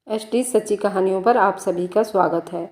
ST सच्ची कहानियों पर आप सभी का स्वागत है।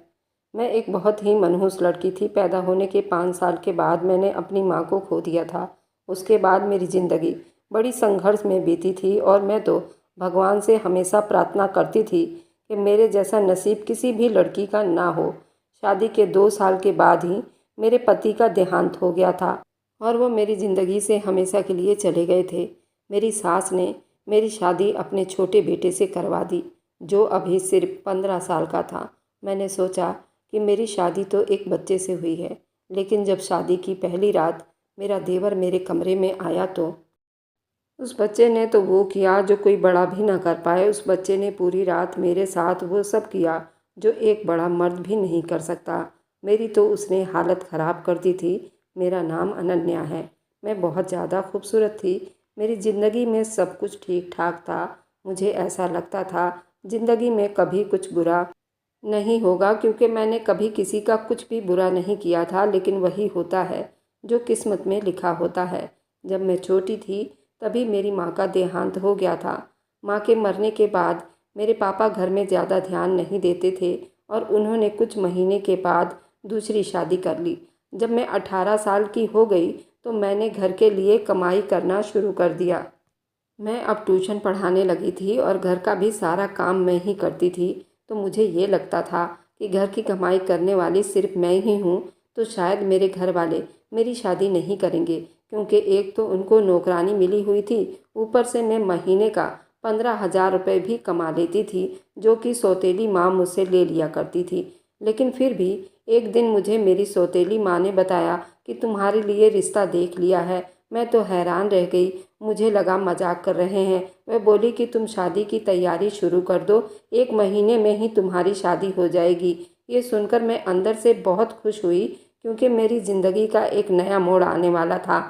मैं एक बहुत ही मनहूस लड़की थी। पैदा होने के 5 साल के बाद मैंने अपनी माँ को खो दिया था। उसके बाद मेरी ज़िंदगी बड़ी संघर्ष में बीती थी और मैं तो भगवान से हमेशा प्रार्थना करती थी कि मेरे जैसा नसीब किसी भी लड़की का ना हो। शादी के 2 साल के बाद ही मेरे पति का देहांत हो गया था और वो मेरी ज़िंदगी से हमेशा के लिए चले गए थे। मेरी सास ने मेरी शादी अपने छोटे बेटे से करवा दी, जो अभी सिर्फ 15 साल का था। मैंने सोचा कि मेरी शादी तो एक बच्चे से हुई है, लेकिन जब शादी की पहली रात मेरा देवर मेरे कमरे में आया तो उस बच्चे ने तो वो किया जो कोई बड़ा भी ना कर पाए। उस बच्चे ने पूरी रात मेरे साथ वो सब किया जो एक बड़ा मर्द भी नहीं कर सकता। मेरी तो उसने हालत ख़राब कर दी थी। मेरा नाम अनन्या है। मैं बहुत ज़्यादा खूबसूरत थी। मेरी ज़िंदगी में सब कुछ ठीक ठाक था। मुझे ऐसा लगता था ज़िंदगी में कभी कुछ बुरा नहीं होगा, क्योंकि मैंने कभी किसी का कुछ भी बुरा नहीं किया था। लेकिन वही होता है जो किस्मत में लिखा होता है। जब मैं छोटी थी तभी मेरी माँ का देहांत हो गया था। माँ के मरने के बाद मेरे पापा घर में ज़्यादा ध्यान नहीं देते थे और उन्होंने कुछ महीने के बाद दूसरी शादी कर ली। जब मैं 18 साल की हो गई तो मैंने घर के लिए कमाई करना शुरू कर दिया। मैं अब ट्यूशन पढ़ाने लगी थी और घर का भी सारा काम मैं ही करती थी। तो मुझे ये लगता था कि घर की कमाई करने वाली सिर्फ मैं ही हूँ, तो शायद मेरे घर वाले मेरी शादी नहीं करेंगे, क्योंकि एक तो उनको नौकरानी मिली हुई थी, ऊपर से मैं महीने का 15,000 रुपये भी कमा लेती थी, जो कि सौतेली माँ मुझसे ले लिया करती थी। लेकिन फिर भी एक दिन मुझे मेरी सौतेली माँ ने बताया कि तुम्हारे लिए रिश्ता देख लिया है। मैं तो हैरान रह गई। मुझे लगा मजाक कर रहे हैं। वह बोली कि तुम शादी की तैयारी शुरू कर दो, 1 महीने में ही तुम्हारी शादी हो जाएगी। ये सुनकर मैं अंदर से बहुत खुश हुई, क्योंकि मेरी ज़िंदगी का एक नया मोड़ आने वाला था।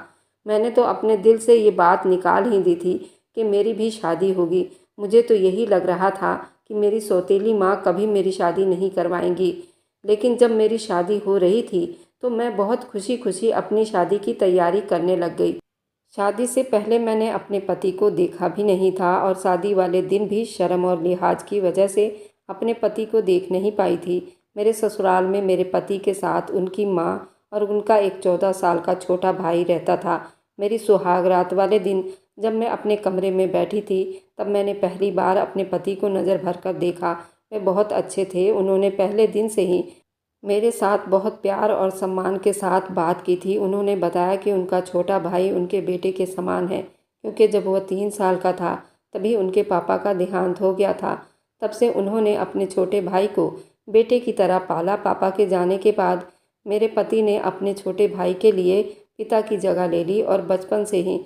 मैंने तो अपने दिल से ये बात निकाल ही दी थी कि मेरी भी शादी होगी। मुझे तो यही लग रहा था कि मेरी सौतेली माँ कभी मेरी शादी नहीं करवाएंगी। लेकिन जब मेरी शादी हो रही थी तो मैं बहुत खुशी खुशी अपनी शादी की तैयारी करने लग गई। शादी से पहले मैंने अपने पति को देखा भी नहीं था और शादी वाले दिन भी शर्म और लिहाज की वजह से अपने पति को देख नहीं पाई थी। मेरे ससुराल में मेरे पति के साथ उनकी माँ और उनका एक 14 साल का छोटा भाई रहता था। मेरी सुहाग रात वाले दिन जब मैं अपने कमरे में बैठी थी, तब मैंने पहली बार अपने पति को नज़र भर कर देखा। वे बहुत अच्छे थे। उन्होंने पहले दिन से ही मेरे साथ बहुत प्यार और सम्मान के साथ बात की थी। उन्होंने बताया कि उनका छोटा भाई उनके बेटे के समान है, क्योंकि जब वह 3 साल का था तभी उनके पापा का देहांत हो गया था। तब से उन्होंने अपने छोटे भाई को बेटे की तरह पाला। पापा के जाने के बाद मेरे पति ने अपने छोटे भाई के लिए पिता की जगह ले ली और बचपन से ही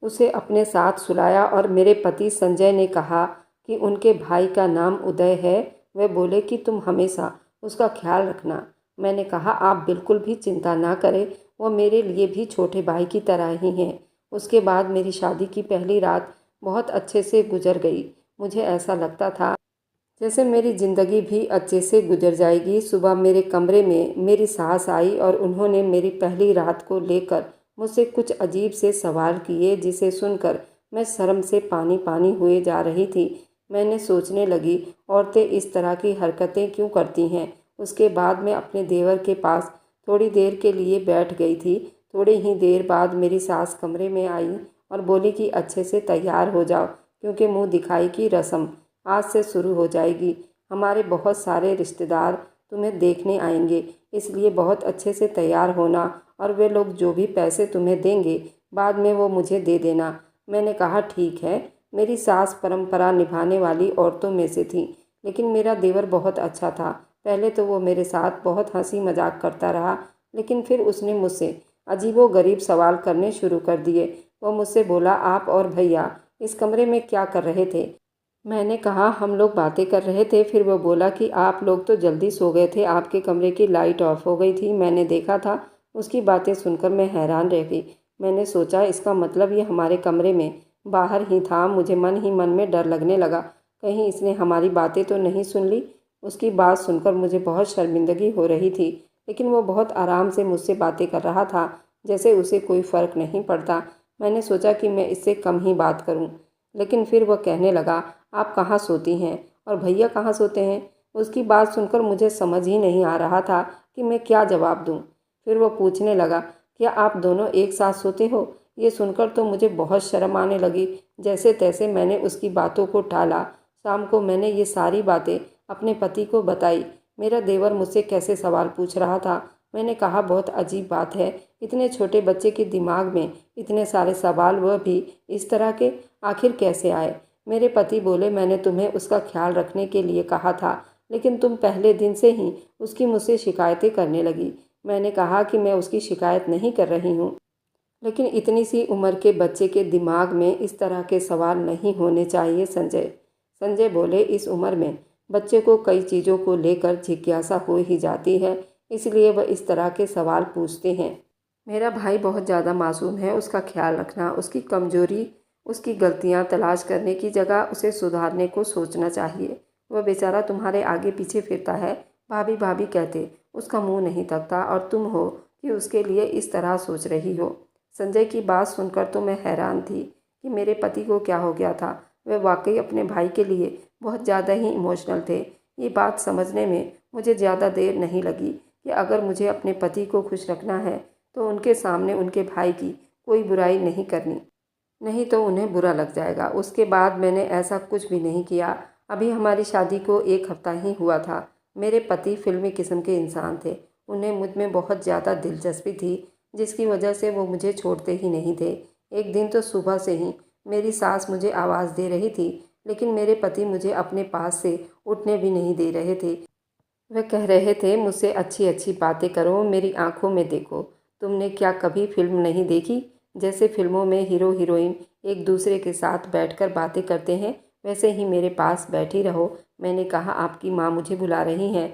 उसे अपने साथ सुलाया। और मेरे पति संजय ने कहा कि उनके भाई का नाम उदय है। वे बोले कि तुम हमेशा उसका ख्याल रखना। मैंने कहा आप बिल्कुल भी चिंता ना करें, वो मेरे लिए भी छोटे भाई की तरह ही हैं। उसके बाद मेरी शादी की पहली रात बहुत अच्छे से गुजर गई। मुझे ऐसा लगता था जैसे मेरी ज़िंदगी भी अच्छे से गुजर जाएगी। सुबह मेरे कमरे में मेरी सास आई और उन्होंने मेरी पहली रात को लेकर मुझसे कुछ अजीब से सवाल किए, जिसे सुनकर मैं शर्म से पानी पानी हुए जा रही थी। मैंने सोचने लगी, औरतें इस तरह की हरकतें क्यों करती हैं। उसके बाद मैं अपने देवर के पास थोड़ी देर के लिए बैठ गई थी। थोड़ी ही देर बाद मेरी सास कमरे में आई और बोली कि अच्छे से तैयार हो जाओ, क्योंकि मुँह दिखाई की रस्म आज से शुरू हो जाएगी। हमारे बहुत सारे रिश्तेदार तुम्हें देखने आएंगे, इसलिए बहुत अच्छे से तैयार होना, और वे लोग जो भी पैसे तुम्हें देंगे बाद में वो मुझे दे देना। मैंने कहा ठीक है। मेरी सास परंपरा निभाने वाली औरतों में से थी, लेकिन मेरा देवर बहुत अच्छा था। पहले तो वो मेरे साथ बहुत हंसी मजाक करता रहा, लेकिन फिर उसने मुझसे अजीबोगरीब सवाल करने शुरू कर दिए। वो मुझसे बोला, आप और भैया इस कमरे में क्या कर रहे थे। मैंने कहा हम लोग बातें कर रहे थे। फिर वो बोला कि आप लोग तो जल्दी सो गए थे, आपके कमरे की लाइट ऑफ हो गई थी, मैंने देखा था। उसकी बातें सुनकर मैं हैरान रह गई। मैंने सोचा इसका मतलब ये हमारे कमरे में बाहर ही था। मुझे मन ही मन में डर लगने लगा, कहीं इसने हमारी बातें तो नहीं सुन ली। उसकी बात सुनकर मुझे बहुत शर्मिंदगी हो रही थी, लेकिन वो बहुत आराम से मुझसे बातें कर रहा था, जैसे उसे कोई फ़र्क नहीं पड़ता। मैंने सोचा कि मैं इससे कम ही बात करूं, लेकिन फिर वह कहने लगा, आप कहाँ सोती हैं और भैया कहाँ सोते हैं। उसकी बात सुनकर मुझे समझ ही नहीं आ रहा था कि मैं क्या जवाब दूँ। फिर वो पूछने लगा, क्या आप दोनों एक साथ सोते हो? ये सुनकर तो मुझे बहुत शर्म आने लगी। जैसे तैसे मैंने उसकी बातों को टाला। शाम को मैंने ये सारी बातें अपने पति को बताई। मेरा देवर मुझसे कैसे सवाल पूछ रहा था। मैंने कहा, बहुत अजीब बात है, इतने छोटे बच्चे के दिमाग में इतने सारे सवाल, वह भी इस तरह के, आखिर कैसे आए? मेरे पति बोले, मैंने तुम्हें उसका ख्याल रखने के लिए कहा था, लेकिन तुम पहले दिन से ही उसकी मुझसे शिकायतें करने लगी। मैंने कहा कि मैं उसकी शिकायत नहीं कर रही हूँ, लेकिन इतनी सी उम्र के बच्चे के दिमाग में इस तरह के सवाल नहीं होने चाहिए संजय। संजय बोले, इस उम्र में बच्चे को कई चीज़ों को लेकर जिज्ञासा हो ही जाती है, इसलिए वह इस तरह के सवाल पूछते हैं। मेरा भाई बहुत ज़्यादा मासूम है, उसका ख्याल रखना, उसकी कमजोरी, उसकी गलतियां तलाश करने की जगह उसे सुधारने को सोचना चाहिए। वह बेचारा तुम्हारे आगे पीछे फिरता है, भाभी भाभी कहते, उसका मुंह नहीं तकता, और तुम हो कि उसके लिए इस तरह सोच रही हो। संजय की बात सुनकर तो मैं हैरान थी कि मेरे पति को क्या हो गया था। वे वाकई अपने भाई के लिए बहुत ज़्यादा ही इमोशनल थे। ये बात समझने में मुझे ज़्यादा देर नहीं लगी कि अगर मुझे अपने पति को खुश रखना है तो उनके सामने उनके भाई की कोई बुराई नहीं करनी, नहीं तो उन्हें बुरा लग जाएगा। उसके बाद मैंने ऐसा कुछ भी नहीं किया। अभी हमारी शादी को 1 हफ्ता ही हुआ था। मेरे पति फिल्मी किस्म के इंसान थे। उन्हें मुझ में बहुत ज़्यादा दिलचस्पी थी, जिसकी वजह से वो मुझे छोड़ते ही नहीं थे। एक दिन तो सुबह से ही मेरी सास मुझे आवाज़ दे रही थी, लेकिन मेरे पति मुझे अपने पास से उठने भी नहीं दे रहे थे। वह कह रहे थे, मुझसे अच्छी अच्छी बातें करो, मेरी आंखों में देखो। तुमने क्या कभी फिल्म नहीं देखी? जैसे फिल्मों में हीरो हीरोइन एक दूसरे के साथ बैठकर बातें करते हैं, वैसे ही मेरे पास बैठी रहो। मैंने कहा, आपकी माँ मुझे बुला रही हैं,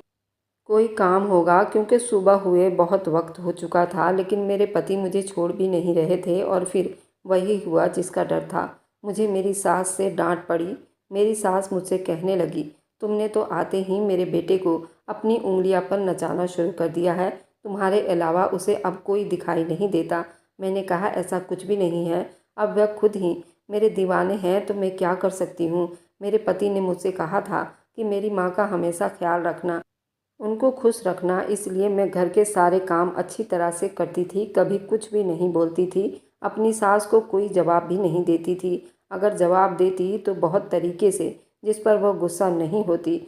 कोई काम होगा, क्योंकि सुबह हुए बहुत वक्त हो चुका था। लेकिन मेरे पति मुझे छोड़ भी नहीं रहे थे, और फिर वही हुआ जिसका डर था। मुझे मेरी सास से डांट पड़ी। मेरी सास मुझसे कहने लगी, तुमने तो आते ही मेरे बेटे को अपनी उंगलियां पर नचाना शुरू कर दिया है, तुम्हारे अलावा उसे अब कोई दिखाई नहीं देता। मैंने कहा, ऐसा कुछ भी नहीं है, अब वह खुद ही मेरे दीवाने हैं, तो मैं क्या कर सकती हूँ। मेरे पति ने मुझसे कहा था कि मेरी माँ का हमेशा ख्याल रखना, उनको खुश रखना, इसलिए मैं घर के सारे काम अच्छी तरह से करती थी, कभी कुछ भी नहीं बोलती थी, अपनी सास को कोई जवाब भी नहीं देती थी। अगर जवाब देती तो बहुत तरीके से, जिस पर वह गुस्सा नहीं होती।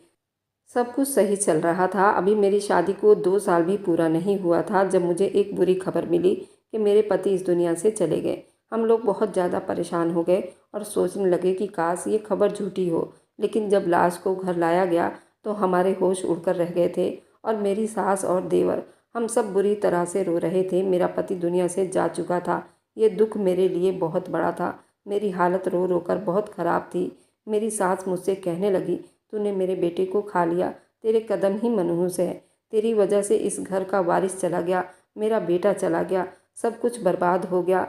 सब कुछ सही चल रहा था। अभी मेरी शादी को 2 साल भी पूरा नहीं हुआ था जब मुझे एक बुरी खबर मिली कि मेरे पति इस दुनिया से चले गए। हम लोग बहुत ज़्यादा परेशान हो गए और सोचने लगे कि काश ये खबर झूठी हो। लेकिन जब लाश को घर लाया गया तो हमारे होश उड़कर रह गए थे, और मेरी सास और देवर, हम सब बुरी तरह से रो रहे थे। मेरा पति दुनिया से जा चुका था। ये दुख मेरे लिए बहुत बड़ा था। मेरी हालत रो रो कर बहुत ख़राब थी। मेरी सास मुझसे कहने लगी, तूने मेरे बेटे को खा लिया, तेरे कदम ही मनहूस है, तेरी वजह से इस घर का वारिस चला गया, मेरा बेटा चला गया, सब कुछ बर्बाद हो गया,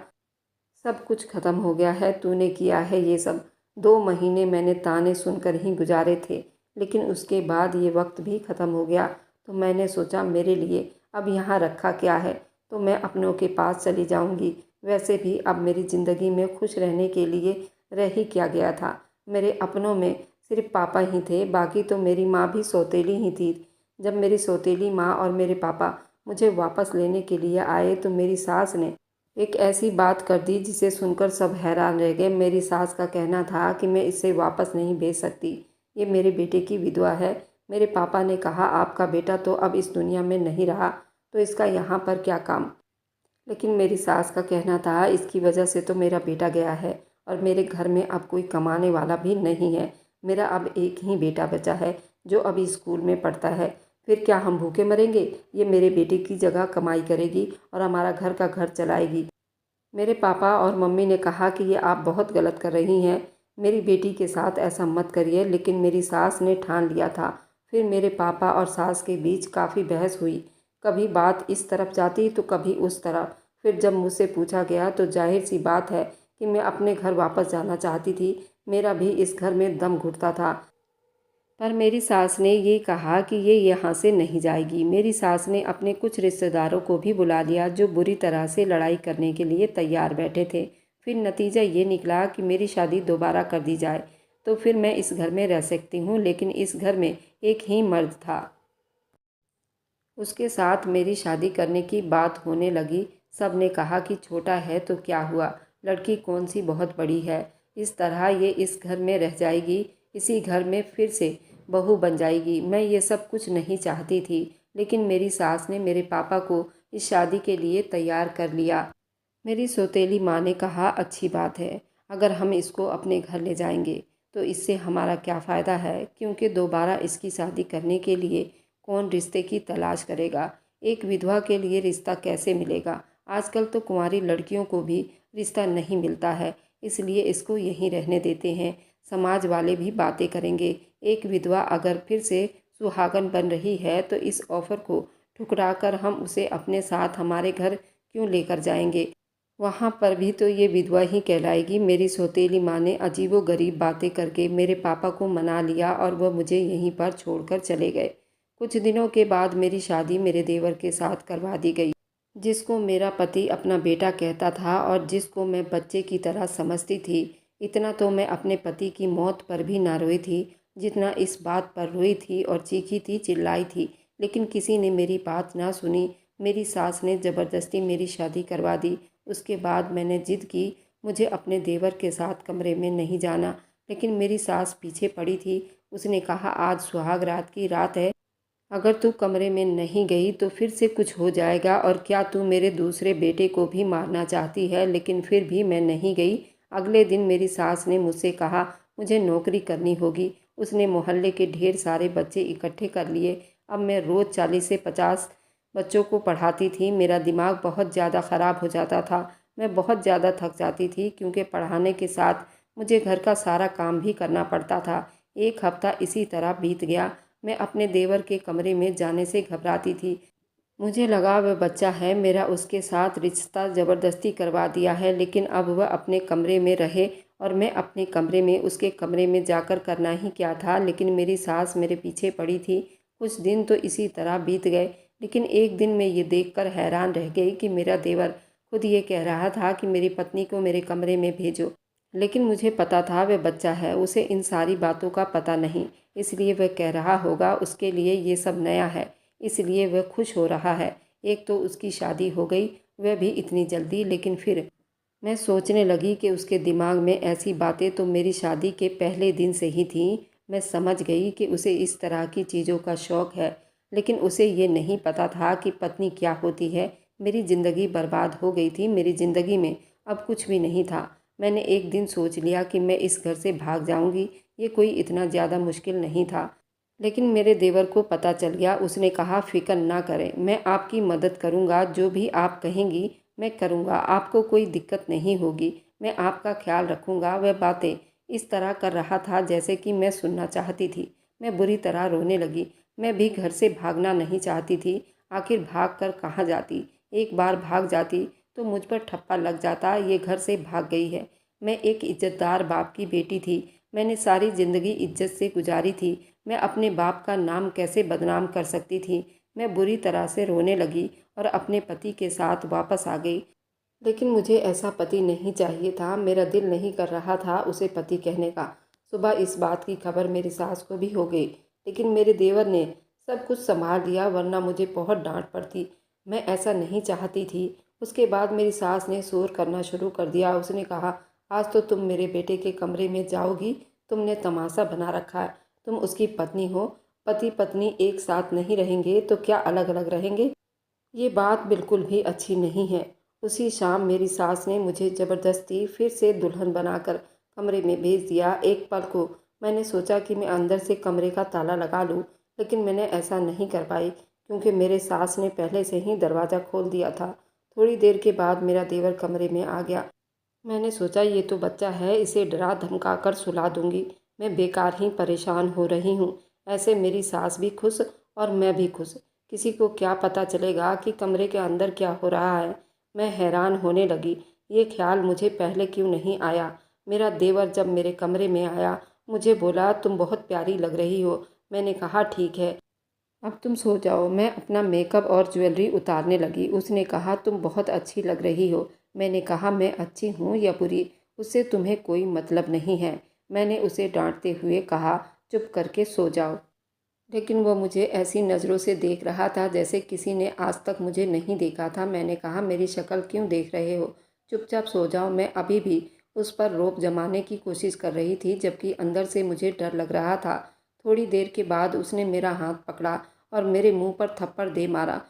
सब कुछ खत्म हो गया है, तूने किया है ये सब। 2 महीने मैंने ताने सुनकर ही गुजारे थे, लेकिन उसके बाद ये वक्त भी ख़त्म हो गया। तो मैंने सोचा, मेरे लिए अब यहाँ रखा क्या है, तो मैं अपनों के पास चली जाऊँगी। वैसे भी अब मेरी ज़िंदगी में खुश रहने के लिए रह ही क्या गया था। मेरे अपनों में सिर्फ पापा ही थे, बाकी तो मेरी माँ भी सौतेली ही थी। जब मेरी सौतेली माँ और मेरे पापा मुझे वापस लेने के लिए आए तो मेरी सास ने एक ऐसी बात कर दी जिसे सुनकर सब हैरान रह गए। मेरी सास का कहना था कि मैं इसे वापस नहीं भेज सकती, ये मेरे बेटे की विधवा है। मेरे पापा ने कहा, आपका बेटा तो अब इस दुनिया में नहीं रहा, तो इसका यहाँ पर क्या काम। लेकिन मेरी सास का कहना था, इसकी वजह से तो मेरा बेटा गया है, और मेरे घर में अब कोई कमाने वाला भी नहीं है। मेरा अब एक ही बेटा बचा है जो अभी स्कूल में पढ़ता है। फिर क्या हम भूखे मरेंगे? ये मेरे बेटे की जगह कमाई करेगी और हमारा घर का घर चलाएगी। मेरे पापा और मम्मी ने कहा कि ये आप बहुत गलत कर रही हैं, मेरी बेटी के साथ ऐसा मत करिए। लेकिन मेरी सास ने ठान लिया था। फिर मेरे पापा और सास के बीच काफ़ी बहस हुई, कभी बात इस तरफ जाती तो कभी उस तरफ। फिर जब मुझसे पूछा गया तो जाहिर सी बात है कि मैं अपने घर वापस जाना चाहती थी। मेरा भी इस घर में दम घुटता था, पर मेरी सास ने ये कहा कि ये यहाँ से नहीं जाएगी। मेरी सास ने अपने कुछ रिश्तेदारों को भी बुला लिया जो बुरी तरह से लड़ाई करने के लिए तैयार बैठे थे। फिर नतीजा ये निकला कि मेरी शादी दोबारा कर दी जाए। तो फिर मैं इस घर में रह सकती हूँ। लेकिन इस घर में एक ही मर्द था, उसके साथ मेरी शादी करने की बात होने लगी। सब ने कहा कि छोटा है तो क्या हुआ, लड़की कौन सी बहुत बड़ी है, इस तरह ये इस घर में रह जाएगी, इसी घर में फिर से बहू बन जाएगी। मैं ये सब कुछ नहीं चाहती थी, लेकिन मेरी सास ने मेरे पापा को इस शादी के लिए तैयार कर लिया। मेरी सौतेली माँ ने कहा, अच्छी बात है, अगर हम इसको अपने घर ले जाएंगे तो इससे हमारा क्या फ़ायदा है, क्योंकि दोबारा इसकी शादी करने के लिए कौन रिश्ते की तलाश करेगा। एक विधवा के लिए रिश्ता कैसे मिलेगा, आजकल तो कुंवारी लड़कियों को भी रिश्ता नहीं मिलता है, इसलिए इसको यहीं रहने देते हैं। समाज वाले भी बातें करेंगे। एक विधवा अगर फिर से सुहागन बन रही है तो इस ऑफ़र को ठुकराकर हम उसे अपने साथ हमारे घर क्यों लेकर जाएंगे, वहाँ पर भी तो ये विधवा ही कहलाएगी। मेरी सौतेली माँ ने अजीबोगरीब बातें करके मेरे पापा को मना लिया और वह मुझे यहीं पर छोड़कर चले गए। कुछ दिनों के बाद मेरी शादी मेरे देवर के साथ करवा दी गई, जिसको मेरा पति अपना बेटा कहता था और जिसको मैं बच्चे की तरह समझती थी। इतना तो मैं अपने पति की मौत पर भी ना रोई थी जितना इस बात पर रोई थी और चीखी थी, चिल्लाई थी, लेकिन किसी ने मेरी बात ना सुनी। मेरी सास ने ज़बरदस्ती मेरी शादी करवा दी। उसके बाद मैंने जिद की मुझे अपने देवर के साथ कमरे में नहीं जाना, लेकिन मेरी सास पीछे पड़ी थी। उसने कहा, आज सुहाग रात की रात है, अगर तू कमरे में नहीं गई तो फिर से कुछ हो जाएगा, और क्या तू मेरे दूसरे बेटे को भी मारना चाहती है। लेकिन फिर भी मैं नहीं गई। अगले दिन मेरी सास ने मुझसे कहा, मुझे नौकरी करनी होगी। उसने मोहल्ले के ढेर सारे बच्चे इकट्ठे कर लिए। अब मैं रोज़ 40 से 50 बच्चों को पढ़ाती थी। मेरा दिमाग बहुत ज़्यादा ख़राब हो जाता था। मैं बहुत ज़्यादा थक जाती थी, क्योंकि पढ़ाने के साथ मुझे घर का सारा काम भी करना पड़ता था। एक हफ्ता इसी तरह बीत गया। मैं अपने देवर के कमरे में जाने से घबराती थी। मुझे लगा वह बच्चा है, मेरा उसके साथ रिश्ता ज़बरदस्ती करवा दिया है। लेकिन अब वह अपने कमरे में रहे और मैं अपने कमरे में, उसके कमरे में जाकर करना ही क्या था। लेकिन मेरी सास मेरे पीछे पड़ी थी। कुछ दिन तो इसी तरह बीत गए, लेकिन एक दिन मैं ये देखकर हैरान रह गई कि मेरा देवर खुद ये कह रहा था कि मेरी पत्नी को मेरे कमरे में भेजो। लेकिन मुझे पता था वह बच्चा है, उसे इन सारी बातों का पता नहीं, इसलिए वह कह रहा होगा। उसके लिए ये सब नया है, इसलिए वह खुश हो रहा है। एक तो उसकी शादी हो गई, वह भी इतनी जल्दी। लेकिन फिर मैं सोचने लगी कि उसके दिमाग में ऐसी बातें तो मेरी शादी के पहले दिन से ही थीं। मैं समझ गई कि उसे इस तरह की चीज़ों का शौक़ है, लेकिन उसे ये नहीं पता था कि पत्नी क्या होती है। मेरी ज़िंदगी बर्बाद हो गई थी। मेरी ज़िंदगी में अब कुछ भी नहीं था। मैंने एक दिन सोच लिया कि मैं इस घर से भाग जाऊंगी। ये कोई इतना ज़्यादा मुश्किल नहीं था। लेकिन मेरे देवर को पता चल गया। उसने कहा, फ़िक्र ना करें, मैं आपकी मदद करूंगा, जो भी आप कहेंगी मैं करूंगा, आपको कोई दिक्कत नहीं होगी, मैं आपका ख्याल रखूंगा। वह बातें इस तरह कर रहा था जैसे कि मैं सुनना चाहती थी। मैं बुरी तरह रोने लगी। मैं भी घर से भागना नहीं चाहती थी। आखिर भाग कर कहाँ जाती। एक बार भाग जाती तो मुझ पर ठप्पा लग जाता, ये घर से भाग गई है। मैं एक इज्जतदार बाप की बेटी थी। मैंने सारी ज़िंदगी इज्जत से गुजारी थी। मैं अपने बाप का नाम कैसे बदनाम कर सकती थी। मैं बुरी तरह से रोने लगी और अपने पति के साथ वापस आ गई। लेकिन मुझे ऐसा पति नहीं चाहिए था। मेरा दिल नहीं कर रहा था उसे पति कहने का। सुबह इस बात की खबर मेरी सास को भी हो गई, लेकिन मेरे देवर ने सब कुछ संभाल लिया, वरना मुझे बहुत डांट पड़ती। मैं ऐसा नहीं चाहती थी। उसके बाद मेरी सास ने शोर करना शुरू कर दिया। उसने कहा, आज तो तुम मेरे बेटे के कमरे में जाओगी। तुमने तमाशा बना रखा है। तुम उसकी पत्नी हो। पति पत्नी एक साथ नहीं रहेंगे तो क्या अलग अलग रहेंगे। ये बात बिल्कुल भी अच्छी नहीं है। उसी शाम मेरी सास ने मुझे ज़बरदस्ती फिर से दुल्हन बनाकर कमरे में भेज दिया। एक पल को मैंने सोचा कि मैं अंदर से कमरे का ताला लगा लूं, लेकिन मैंने ऐसा नहीं कर पाई, क्योंकि मेरे सास ने पहले से ही दरवाज़ा खोल दिया था। थोड़ी देर के बाद मेरा देवर कमरे में आ गया। मैंने सोचा, ये तो बच्चा है, इसे डरा धमका कर सुला दूंगी। मैं बेकार ही परेशान हो रही हूँ। ऐसे मेरी सास भी खुश और मैं भी खुश। किसी को क्या पता चलेगा कि कमरे के अंदर क्या हो रहा है। मैं हैरान होने लगी। ये ख्याल मुझे पहले क्यों नहीं आया। मेरा देवर जब मेरे कमरे में आया, मुझे बोला, तुम बहुत प्यारी लग रही हो। मैंने कहा, ठीक है, अब तुम सो जाओ। मैं अपना मेकअप और ज्वेलरी उतारने लगी। उसने कहा, तुम बहुत अच्छी लग रही हो। मैंने कहा, मैं अच्छी हूँ या बुरी, उससे तुम्हें कोई मतलब नहीं है। मैंने उसे डांटते हुए कहा, चुप करके सो जाओ। लेकिन वो मुझे ऐसी नज़रों से देख रहा था जैसे किसी ने आज तक मुझे नहीं देखा था। मैंने कहा, मेरी शक्ल क्यों देख रहे हो? चुपचाप सो जाओ। मैं अभी भी उस पर रोब जमाने की कोशिश कर रही थी, जबकि अंदर से मुझे डर लग रहा था। थोड़ी देर के बाद उसने मेरा हाथ पकड़ा और मेरे मुंह पर थप्पड़ दे मारा।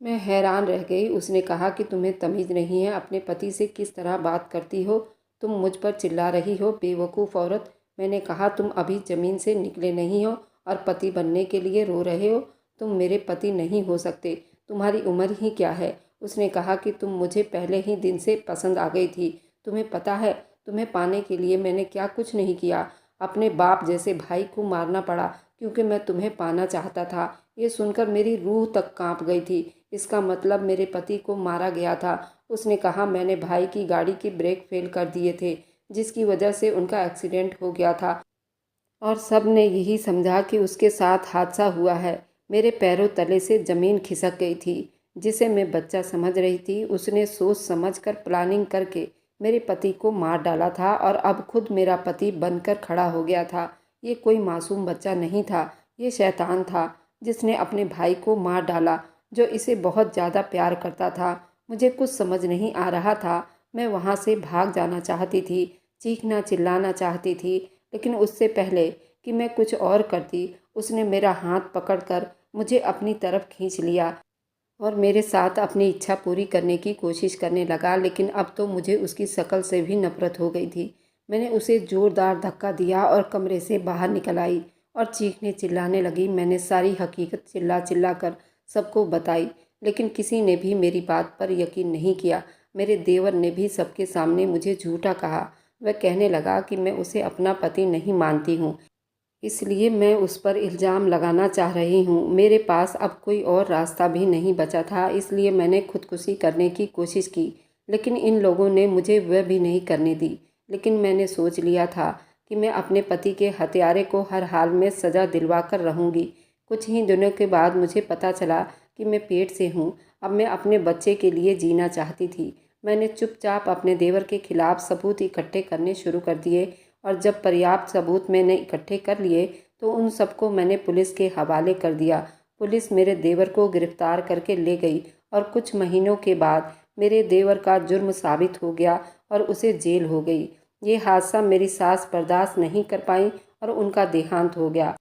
मैं हैरान रह गई। उसने कहा कि तुम्हें तमीज़ नहीं है, अपने पति से किस तरह बात करती हो? तुम मुझ पर चिल्ला रही हो, बेवकूफ़ औरत। मैंने कहा, तुम अभी ज़मीन से निकले नहीं हो और पति बनने के लिए रो रहे हो। तुम मेरे पति नहीं हो सकते। तुम्हारी उम्र ही क्या है? उसने कहा कि तुम मुझे पहले ही दिन से पसंद आ गई थी। तुम्हें पता है, तुम्हें पाने के लिए मैंने क्या कुछ नहीं किया। अपने बाप जैसे भाई को मारना पड़ा क्योंकि मैं तुम्हें पाना चाहता था। ये सुनकर मेरी रूह तक कांप गई थी। इसका मतलब मेरे पति को मारा गया था। उसने कहा, मैंने भाई की गाड़ी के ब्रेक फेल कर दिए थे, जिसकी वजह से उनका एक्सीडेंट हो गया था और सब ने यही समझा कि उसके साथ हादसा हुआ है। मेरे पैरों तले से ज़मीन खिसक गई थी। जिसे मैं बच्चा समझ रही थी, उसने सोच समझकर प्लानिंग करके मेरे पति को मार डाला था और अब खुद मेरा पति बनकर खड़ा हो गया था। ये कोई मासूम बच्चा नहीं था, ये शैतान था जिसने अपने भाई को मार डाला, जो इसे बहुत ज़्यादा प्यार करता था। मुझे कुछ समझ नहीं आ रहा था। मैं वहाँ से भाग जाना चाहती थी, चीखना चिल्लाना चाहती थी, लेकिन उससे पहले कि मैं कुछ और करती, उसने मेरा हाथ पकड़कर मुझे अपनी तरफ खींच लिया और मेरे साथ अपनी इच्छा पूरी करने की कोशिश करने लगा। लेकिन अब तो मुझे उसकी शक्ल से भी नफरत हो गई थी। मैंने उसे ज़ोरदार धक्का दिया और कमरे से बाहर निकल आई और चीखने चिल्लाने लगी। मैंने सारी हकीकत चिल्ला चिल्ला कर सबको बताई, लेकिन किसी ने भी मेरी बात पर यकीन नहीं किया। मेरे देवर ने भी सबके सामने मुझे झूठा कहा। वह कहने लगा कि मैं उसे अपना पति नहीं मानती हूँ, इसलिए मैं उस पर इल्ज़ाम लगाना चाह रही हूँ। मेरे पास अब कोई और रास्ता भी नहीं बचा था, इसलिए मैंने खुदकुशी करने की कोशिश की, लेकिन इन लोगों ने मुझे वह भी नहीं करने दी। लेकिन मैंने सोच लिया था कि मैं अपने पति के हत्यारे को हर हाल में सज़ा दिलवा कर रहूँगी। कुछ ही दिनों के बाद मुझे पता चला कि मैं पेट से हूँ। अब मैं अपने बच्चे के लिए जीना चाहती थी। मैंने चुपचाप अपने देवर के खिलाफ सबूत इकट्ठे करने शुरू कर दिए और जब पर्याप्त सबूत मैंने इकट्ठे कर लिए तो उन सबको मैंने पुलिस के हवाले कर दिया। पुलिस मेरे देवर को गिरफ्तार करके ले गई और कुछ महीनों के बाद मेरे देवर का जुर्म साबित हो गया और उसे जेल हो गई। ये हादसा मेरी सास बर्दाश्त नहीं कर पाई और उनका देहांत हो गया।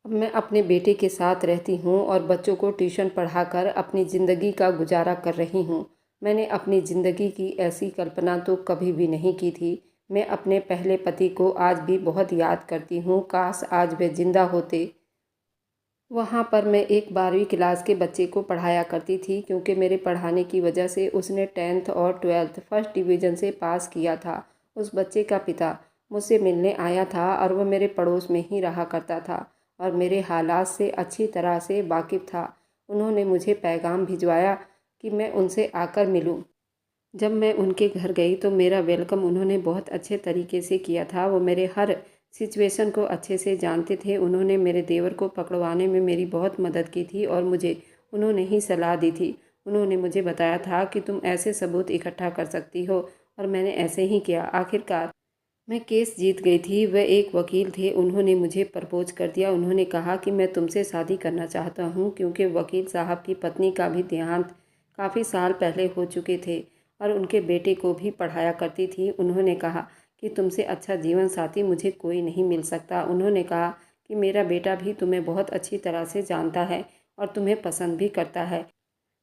अब मैं अपने बेटे के साथ रहती हूँ और बच्चों को ट्यूशन पढ़ाकर अपनी ज़िंदगी का गुजारा कर रही हूँ। मैंने अपनी ज़िंदगी की ऐसी कल्पना तो कभी भी नहीं की थी। मैं अपने पहले पति को आज भी बहुत याद करती हूँ। काश आज वे जिंदा होते। वहाँ पर मैं एक 12वीं क्लास के बच्चे को पढ़ाया करती थी, क्योंकि मेरे पढ़ाने की वजह से उसने 10th और 12th फर्स्ट डिवीज़न से पास किया था। उस बच्चे का पिता मुझसे मिलने आया था और वह मेरे पड़ोस में ही रहा करता था और मेरे हालात से अच्छी तरह से वाकिफ़ था। उन्होंने मुझे पैगाम भिजवाया कि मैं उनसे आकर मिलूं। जब मैं उनके घर गई तो मेरा वेलकम उन्होंने बहुत अच्छे तरीके से किया था। वो मेरे हर सिचुएशन को अच्छे से जानते थे। उन्होंने मेरे देवर को पकड़वाने में मेरी बहुत मदद की थी और मुझे उन्होंने ही सलाह दी थी। उन्होंने मुझे बताया था कि तुम ऐसे सबूत इकट्ठा कर सकती हो और मैंने ऐसे ही किया। आखिरकार मैं केस जीत गई थी। वह एक वकील थे, उन्होंने मुझे प्रपोज कर दिया। उन्होंने कहा कि मैं तुमसे शादी करना चाहता हूँ, क्योंकि वकील साहब की पत्नी का भी देहांत काफ़ी साल पहले हो चुके थे और उनके बेटे को भी पढ़ाया करती थी। उन्होंने कहा कि तुमसे अच्छा जीवन साथी मुझे कोई नहीं मिल सकता। उन्होंने कहा कि मेरा बेटा भी तुम्हें बहुत अच्छी तरह से जानता है और तुम्हें पसंद भी करता है।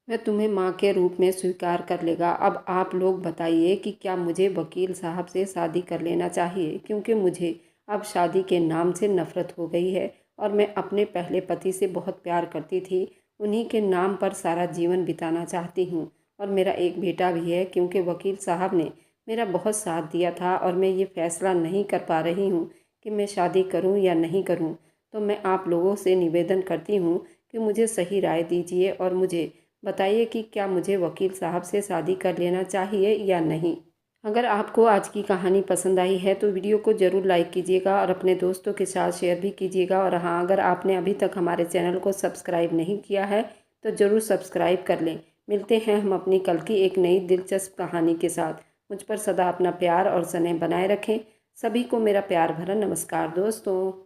वह तुम्हें माँ के रूप में स्वीकार कर लेगा। अब आप लोग बताइए कि क्या मुझे वकील साहब से शादी कर लेना चाहिए, क्योंकि मुझे अब शादी के नाम से नफ़रत हो गई है और मैं अपने पहले पति से बहुत प्यार करती थी। उन्हीं के नाम पर सारा जीवन बिताना चाहती हूँ और मेरा एक बेटा भी है। क्योंकि वकील साहब ने मेरा बहुत साथ दिया था और मैं ये फ़ैसला नहीं कर पा रही हूँ कि मैं शादी करूँ या नहीं करूँ, तो मैं आप लोगों से निवेदन करती हूँ कि मुझे सही राय दीजिए और मुझे बताइए कि क्या मुझे वकील साहब से शादी कर लेना चाहिए या नहीं। अगर आपको आज की कहानी पसंद आई है तो वीडियो को ज़रूर लाइक कीजिएगा और अपने दोस्तों के साथ शेयर भी कीजिएगा। और हाँ, अगर आपने अभी तक हमारे चैनल को सब्सक्राइब नहीं किया है तो ज़रूर सब्सक्राइब कर लें। मिलते हैं हम अपनी कल की एक नई दिलचस्प कहानी के साथ। मुझ पर सदा अपना प्यार और स्नेह बनाए रखें। सभी को मेरा प्यार भरा नमस्कार दोस्तों।